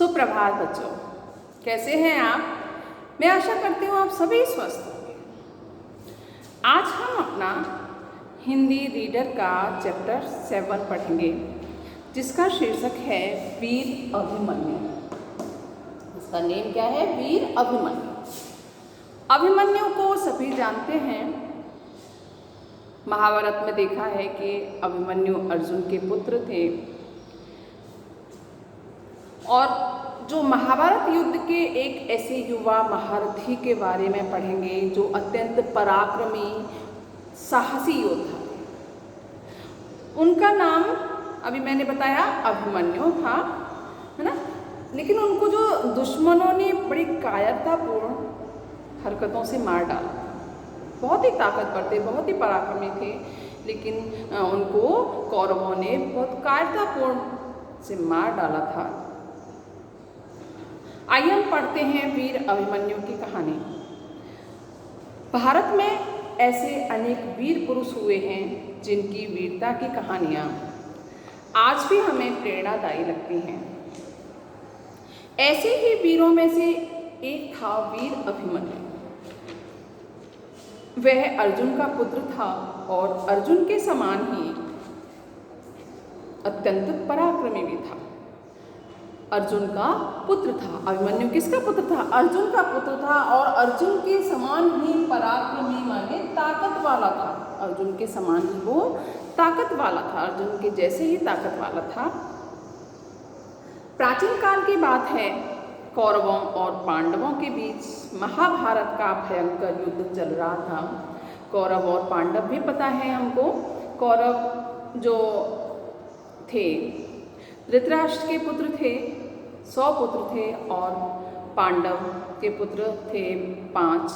सुप्रभात बच्चों, कैसे हैं आप? मैं आशा करती हूँ आप सभी स्वस्थ होंगे। आज हम अपना हिंदी रीडर का चैप्टर 7 पढ़ेंगे, जिसका शीर्षक है वीर अभिमन्यु। इसका नेम क्या है? वीर अभिमन्यु। अभिमन्यु को सभी जानते हैं। महाभारत में देखा है कि अभिमन्यु अर्जुन के पुत्र थे और जो महाभारत युद्ध के एक ऐसे युवा महारथी के बारे में पढ़ेंगे जो अत्यंत पराक्रमी साहसी योद्धा थे। उनका नाम अभी मैंने बताया अभिमन्यु था, है ना। लेकिन उनको जो दुश्मनों ने बड़ी कायरतापूर्ण हरकतों से मार डाला। बहुत ही ताकतवर थे, बहुत ही पराक्रमी थे, लेकिन उनको कौरवों ने बहुत कायरतापूर्ण से मार डाला था। आइए हम पढ़ते हैं वीर अभिमन्यु की कहानी। भारत में ऐसे अनेक वीर पुरुष हुए हैं जिनकी वीरता की कहानियाँ आज भी हमें प्रेरणादायी लगती हैं। ऐसे ही वीरों में से एक था वीर अभिमन्यु। वह अर्जुन का पुत्र था और अर्जुन के समान ही अत्यंत पराक्रमी भी था। अर्जुन का पुत्र था। अभिमन्यु किसका पुत्र था? अर्जुन का पुत्र था और अर्जुन के समान ही पराक्रमी माने ताकत वाला था। अर्जुन के समान ही वो ताकत वाला था, अर्जुन के जैसे ही ताकत वाला था। प्राचीन काल की बात है, कौरवों और पांडवों के बीच महाभारत का भयंकर युद्ध चल रहा था। कौरव और पांडव भी पता है हमको। कौरव जो थे धृतराष्ट्र के पुत्र थे, 100 पुत्र थे, और पांडव के पुत्र थे 5,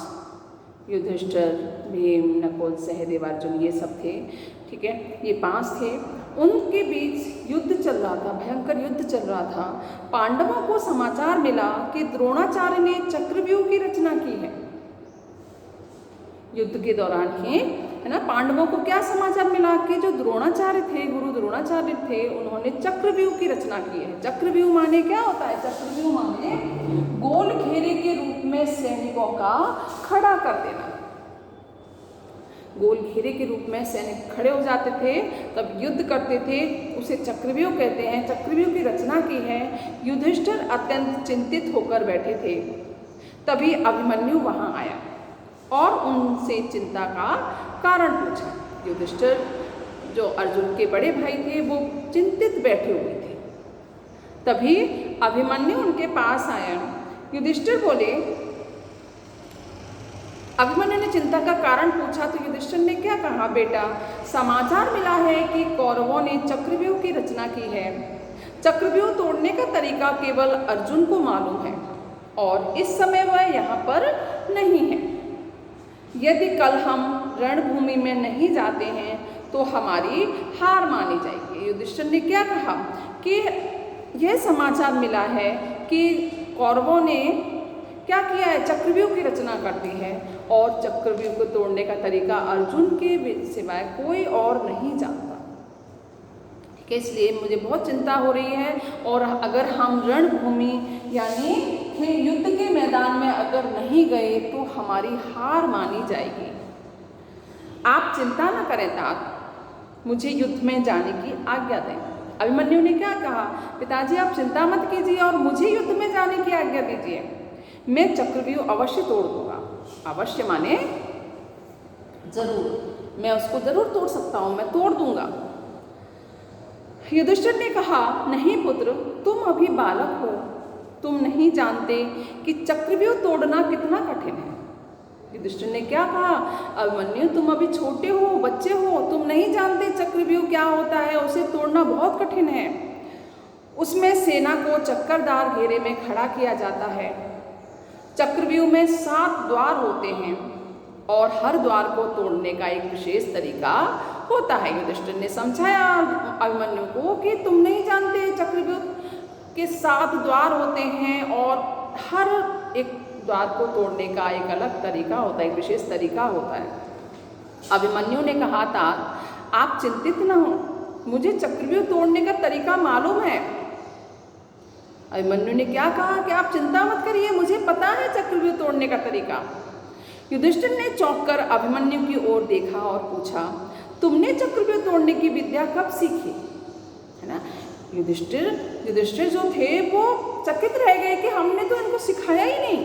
युधिष्ठिर, भीम, नकुल, सहदेव, अर्जुन, ये सब थे। ठीक है, ये 5 थे। उनके बीच युद्ध चल रहा था, भयंकर युद्ध चल रहा था। पांडवों को समाचार मिला कि द्रोणाचार्य ने चक्रव्यूह की रचना की है। युद्ध के दौरान ही, है ना, पांडवों को क्या समाचार मिला कि जो द्रोणाचार्य थे, गुरु द्रोणाचार्य थे, उन्होंने चक्रव्यूह की रचना की है। चक्रव्यूह माने क्या होता है? चक्रव्यूह माने गोल घेरे के रूप में सैनिकों का खड़ा कर देना। गोल घेरे के रूप में सैनिक खड़े हो जाते थे, तब युद्ध करते थे, उसे चक्रव्यूह कहते हैं। चक्रव्यूह की रचना की है। युधिष्ठिर अत्यंत चिंतित होकर बैठे थे। तभी अभिमन्यु वहां आया और उनसे चिंता का कारण पूछा। युधिष्ठिर जो अर्जुन के बड़े भाई थे, वो चिंतित बैठे हुए थे। तभी अभिमन्यु उनके पास आया। युधिष्ठिर बोले, अभिमन्यु ने चिंता का कारण पूछा तो युधिष्ठिर ने क्या कहा? बेटा, समाचार मिला है कि कौरवों ने चक्रव्यूह की रचना की है। चक्रव्यूह तोड़ने का तरीका केवल अर्जुन को मालूम है और इस समय वह यहाँ पर नहीं है। यदि कल हम रणभूमि में नहीं जाते हैं तो हमारी हार मानी जाएगी। युधिष्ठिर ने क्या कहा कि यह समाचार मिला है कि कौरवों ने क्या किया है? चक्रव्यूह की रचना कर दी है और चक्रव्यूह को तोड़ने का तरीका अर्जुन के सिवाय कोई और नहीं जानता। ठीक है, इसलिए मुझे बहुत चिंता हो रही है और अगर हम रणभूमि यानी युद्ध के मैदान में अगर नहीं गए तो हमारी हार मानी जाएगी। आप चिंता न करें तात, मुझे युद्ध में जाने की आज्ञा दें। अभिमन्यु ने क्या कहा? पिताजी, आप चिंता मत कीजिए और मुझे युद्ध में जाने की आज्ञा दीजिए। मैं चक्रव्यूह अवश्य तोड़ दूंगा। अवश्य माने जरूर, मैं उसको जरूर तोड़ सकता हूँ, मैं तोड़ दूंगा। युधिष्ठिर ने कहा, नहीं पुत्र, तुम अभी बालक हो, तुम नहीं जानते कि चक्रव्यूह तोड़ना कितना कठिन है। युधिष्ठिर ने क्या कहा? अभिमन्यु, तुम अभी छोटे हो, बच्चे हो, तुम नहीं जानते चक्रव्यूह क्या होता है, उसे तोड़ना बहुत कठिन है। उसमें सेना को चक्करदार घेरे में खड़ा किया जाता है। चक्रव्यूह में 7 द्वार होते हैं और हर द्वार को तोड़ने का एक विशेष तरीका होता है। युधिष्ठिर ने समझाया अभिमन्यु को कि तुम नहीं जानते, चक्रव्यूह के 7 द्वार होते हैं और हर एक द्वार को तोड़ने का एक अलग तरीका होता है, एक विशेष तरीका होता है। अभिमन्यु ने कहा था, आप चिंतित न हो, मुझे चक्रव्यूह तोड़ने का तरीका मालूम है। अभिमन्यु ने क्या कहा कि आप चिंता मत करिए, मुझे पता है चक्रव्यूह तोड़ने का तरीका। युधिष्ठिर ने चौंक कर अभिमन्यु की ओर देखा और पूछा, तुमने चक्रव्यूह तोड़ने की विद्या कब सीखी? है ना, युधिष्ठिर जो थे वो चकित रह गए कि हमने तो इनको सिखाया ही नहीं,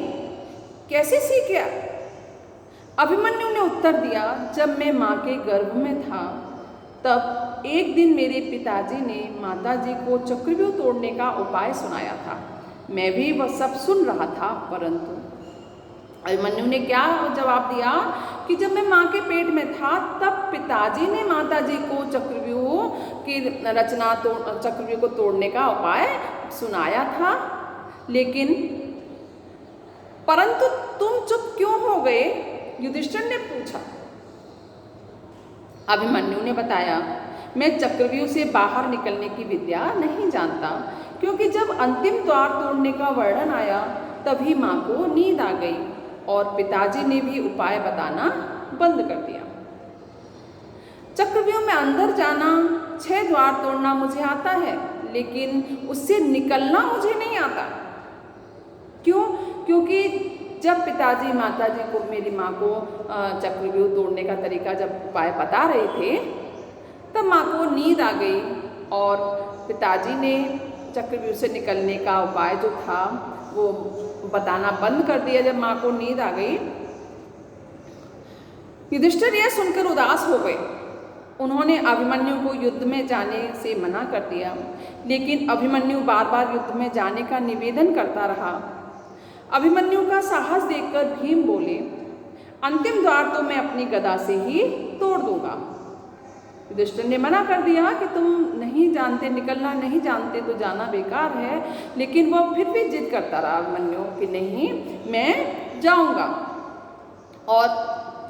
कैसे सीख गया? अभिमन्यु ने उत्तर दिया, जब मैं माँ के गर्भ में था तब एक दिन मेरे पिताजी ने माताजी को चक्रव्यूह तोड़ने का उपाय सुनाया था। मैं भी वह सब सुन रहा था, परंतु अभिमन्यु ने क्या जवाब दिया कि जब मैं माँ के पेट में था तब पिताजी ने माताजी को चक्रव्यूह की रचना चक्रव्यूह को तोड़ने का उपाय सुनाया था, लेकिन परंतु तुम चुप क्यों हो गए? युधिष्ठिर ने पूछा। अभिमन्यु ने बताया, मैं चक्रव्यूह से बाहर निकलने की विद्या नहीं जानता, क्योंकि जब अंतिम द्वार तोड़ने का वर्णन आया तभी माँ को नींद आ गई और पिताजी ने भी उपाय बताना बंद कर दिया। चक्रव्यूह में अंदर जाना, 6 द्वार तोड़ना मुझे आता है, लेकिन उससे निकलना मुझे नहीं आता। क्यों? क्योंकि जब पिताजी माताजी को, मेरी माँ को चक्रव्यूह तोड़ने का तरीका जब उपाय बता रहे थे तब माँ को नींद आ गई और पिताजी ने चक्रव्यूह से निकलने का उपाय जो था वो बताना बंद कर दिया जब माँ को नींद आ गई। युधिष्ठिर यह सुनकर उदास हो गए। उन्होंने अभिमन्यु को युद्ध में जाने से मना कर दिया, लेकिन अभिमन्यु बार बार युद्ध में जाने का निवेदन करता रहा। अभिमन्यु का साहस देखकर भीम बोले, अंतिम द्वार तो मैं अपनी गदा से ही तोड़ दूंगा। युधिष्ठिर ने मना कर दिया कि तुम नहीं जानते, निकलना नहीं जानते तो जाना बेकार है, लेकिन वह फिर भी जिद करता रहा अभिमन्यु कि नहीं, मैं जाऊंगा। और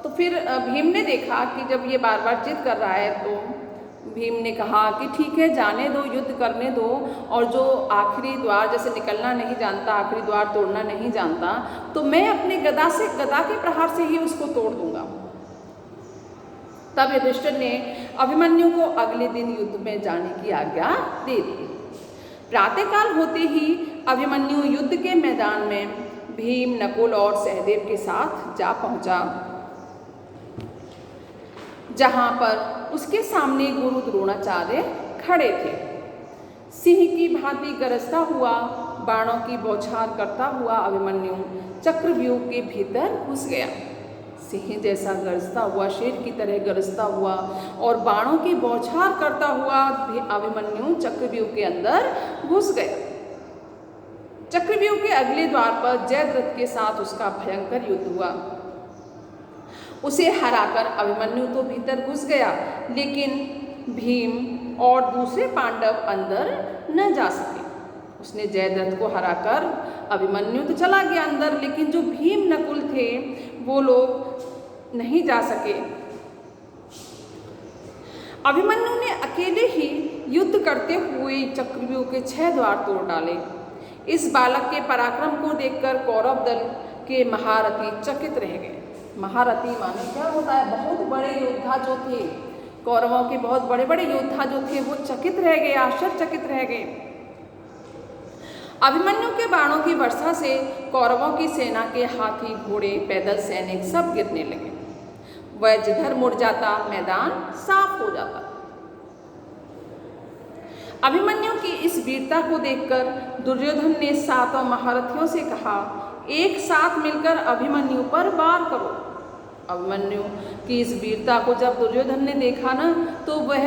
तो फिर भीम ने देखा कि जब ये बार बार जिद कर रहा है तो भीम ने कहा कि ठीक है, जाने दो, युद्ध करने दो, और जो आखिरी द्वार जैसे निकलना नहीं जानता, आखिरी द्वार तोड़ना नहीं जानता, तो मैं अपनी गदा के प्रहार से ही उसको तोड़ दूंगा। तब युधिष्ठिर ने अभिमन्यु को अगले दिन युद्ध में जाने की आज्ञा दे दी। प्रातःकाल होते ही अभिमन्यु युद्ध के मैदान में भीम, नकुल और सहदेव के साथ जा पहुंचा, जहां पर उसके सामने गुरु द्रोणाचार्य खड़े थे। सिंह की भांति गरजता हुआ, बाणों की बौछार करता हुआ अभिमन्यु चक्रव्यूह के भीतर घुस गया। सिंह जैसा गरजता हुआ, शेर की तरह गरजता हुआ और बाणों की बौछार करता हुआ अभिमन्यु चक्रव्यूह के अंदर घुस गया। चक्रव्यूह के अगले द्वार पर जयद्रथ के साथ उसका भयंकर युद्ध हुआ। उसे हराकर अभिमन्यु तो भीतर घुस गया, लेकिन भीम और दूसरे पांडव अंदर न जा सके। उसने जयद्रथ को हराकर अभिमन्यु तो चला गया अंदर, लेकिन जो भीम, नकुल थे वो लोग नहीं जा सके। अभिमन्यु ने अकेले ही युद्ध करते हुए चक्रव्यूह के 6 द्वार तोड़ डाले। इस बालक के पराक्रम को देखकर कौरव दल के महारथी चकित रह गए। महारथी माने क्या होता है? बहुत बड़े योद्धा जो थे, कौरवों के बहुत बड़े बड़े योद्धा जो थे वो चकित रह गए, आश्चर्यचकित रह गए। अभिमन्यु के बाणों की वर्षा से कौरवों की सेना के हाथी, घोड़े, पैदल सैनिक सब गिरने लगे। वह जिधर मुड़ जाता मैदान साफ हो जाता। अभिमन्यु की इस वीरता को देखकर दुर्योधन ने 7 महारथियों से कहा, एक साथ मिलकर अभिमन्यु पर वार करो। अभिमन्यु की इस वीरता को जब दुर्योधन ने देखा ना, तो वह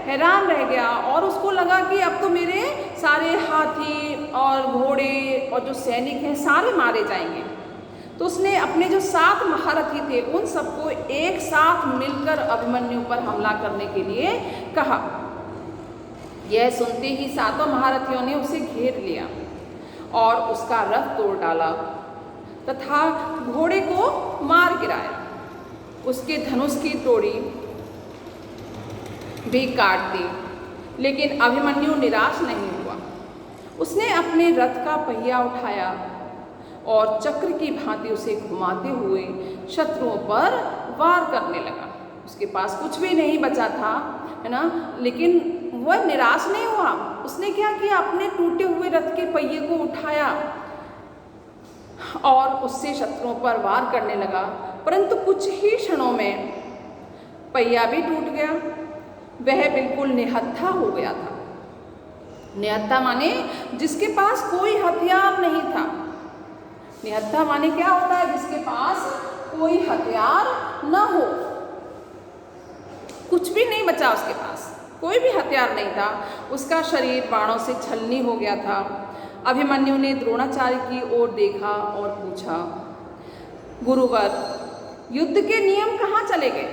हैरान रह गया और उसको लगा कि अब तो मेरे सारे हाथी और घोड़े और जो सैनिक हैं सारे मारे जाएंगे। तो उसने अपने जो 7 महारथी थे उन सबको एक साथ मिलकर अभिमन्यु पर हमला करने के लिए कहा। यह सुनते ही 7 महारथियों ने उसे घेर लिया और उसका रथ तोड़ डाला तथा घोड़े को मार गिराया। उसके धनुष की तोड़ी भी काट दी, लेकिन अभिमन्यु निराश नहीं हुआ। उसने अपने रथ का पहिया उठाया और चक्र की भांति उसे घुमाते हुए शत्रुओं पर वार करने लगा। उसके पास कुछ भी नहीं बचा था, है ना, लेकिन वह निराश नहीं हुआ। उसने क्या किया, अपने टूटे हुए रथ के पहिए को उठाया और उससे शत्रुओं पर वार करने लगा। परंतु कुछ ही क्षणों में पहिया भी टूट गया, वह बिल्कुल निहत्था हो गया था। निहत्था माने जिसके पास कोई हथियार नहीं था। निहत्था माने क्या होता है, जिसके पास कोई हथियार न हो, कुछ भी नहीं बचा उसके पास, कोई भी हथियार नहीं था। उसका शरीर बाणों से छलनी हो गया था। अभिमन्यु ने द्रोणाचार्य की ओर देखा और पूछा, गुरुवर, युद्ध के नियम कहाँ चले गए?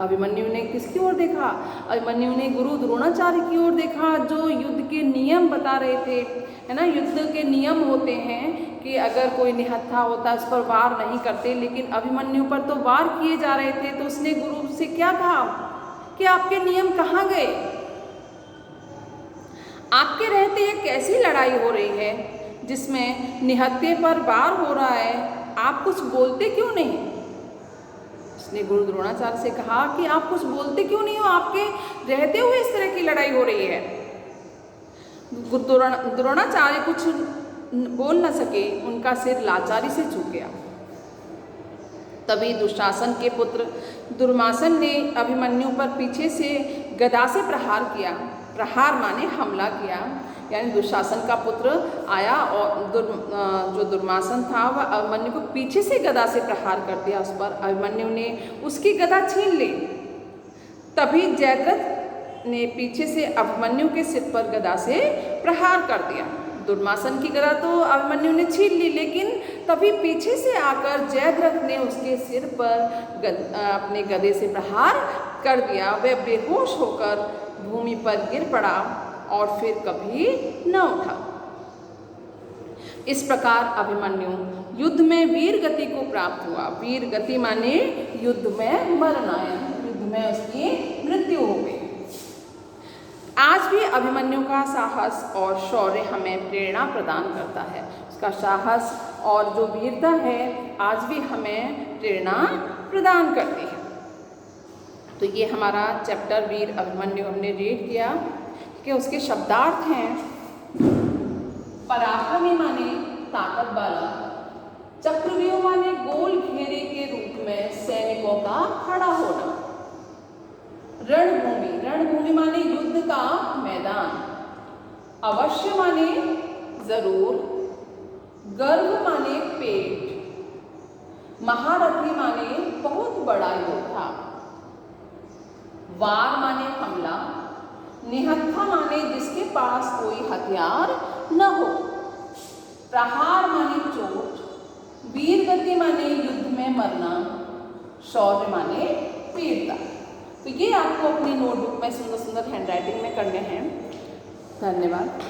अभिमन्यु ने किसकी ओर देखा? अभिमन्यु ने गुरु द्रोणाचार्य की ओर देखा, जो युद्ध के नियम बता रहे थे, है ना। युद्ध के नियम होते हैं कि अगर कोई निहत्था होता है उस पर वार नहीं करते, लेकिन अभिमन्यु पर तो वार किए जा रहे थे। तो उसने गुरु से क्या कहा कि आपके नियम कहाँ गए? आपके रहते ये कैसी लड़ाई हो रही है जिसमें निहत्थे पर वार हो रहा है, आप कुछ बोलते क्यों नहीं? उसने गुरु द्रोणाचार्य से कहा कि आप कुछ बोलते क्यों नहीं हो, आपके रहते हुए इस तरह की लड़ाई हो रही है। द्रोणाचार्य कुछ बोल न सके, उनका सिर लाचारी से झुक गया। तभी दुशासन के पुत्र दुर्वासन ने अभिमन्यु पर पीछे से गदा से प्रहार किया। प्रहार माने हमला किया, यानी दुशासन का पुत्र आया और जो दुर्वासन था वह अभिमन्यु को पीछे से गदा से प्रहार कर दिया उस पर। अभिमन्यु ने उसकी गदा छीन ली। तभी जयद्रथ ने पीछे से अभिमन्यु के सिर पर गदा से प्रहार कर दिया। दुर्वासन की गदा तो अभिमन्यु ने छीन ली, लेकिन तभी पीछे से आकर जयद्रथ ने उसके सिर पर अपने गदे से प्रहार कर दिया। वह बेहोश होकर भूमि पर गिर पड़ा और फिर कभी न उठा। इस प्रकार अभिमन्यु युद्ध में वीर गति को प्राप्त हुआ। वीर गति माने युद्ध में मरना, युद्ध में उसकी मृत्यु हो गई। आज भी अभिमन्यु का साहस और शौर्य हमें प्रेरणा प्रदान करता है। उसका साहस और जो वीरता है आज भी हमें प्रेरणा प्रदान करती है। तो ये हमारा चैप्टर वीर अभिमन्यु हमने रीड किया कि उसके शब्दार्थ हैं, पराक्रमी माने ताकत वाला, चक्रव्यूह माने गोल घेरे के रूप में सैनिकों का खड़ा होना, रणभूमि, रणभूमि माने युद्ध का मैदान, अवश्य माने जरूर, गर्भ माने पेट, महारथी माने बहुत बड़ा योद्धा, वार माने हमला, निहत्था माने जिसके पास कोई हथियार न हो, प्रहार माने चोट, वीर गति माने युद्ध में मरना, शौर्य माने वीरता। तो ये आपको अपनी नोटबुक में सुंदर सुंदर हैंडराइटिंग में करने हैं। धन्यवाद।